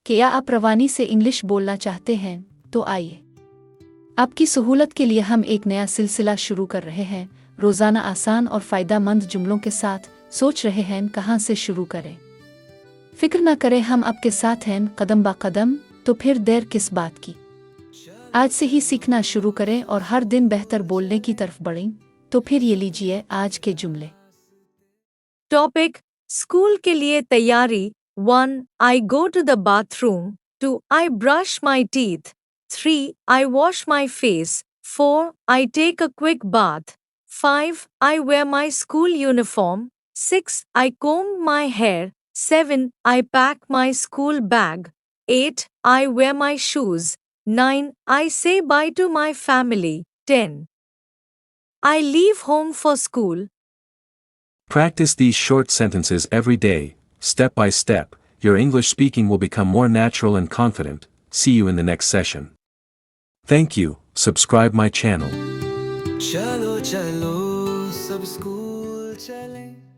क्या आप रवानी से इंग्लिश बोलना चाहते हैं? तो आइए, आपकी सहूलत के लिए हम एक नया सिलसिला शुरू कर रहे हैं। रोज़ाना आसान और फ़ायदेमंद जुमलों के साथ सोच रहे हैं कहाँ से शुरू करें। फिक्र न करें, हम आपके साथ हैं कदम बा कदम। तो फिर देर किस बात की, आज से ही सीखना शुरू करें और हर दिन बेहतर बोलने की तरफ बढ़ें। तो फिर ये लीजिए आज के जुमले। टॉपिक: स्कूल के लिए तैयारी। 1. I go to the bathroom. 2. I brush my teeth. 3. I wash my face. 4. I take a quick bath. 5. I wear my school uniform. 6. I comb my hair. 7. I pack my school bag. 8. I wear my shoes. 9. I say bye to my family. 10. I leave home for school. Practice these short sentences every day, step by step. Your English speaking will become more natural and confident. See you in the next session. Thank you. Subscribe my channel. चलो चलो सब school चलें।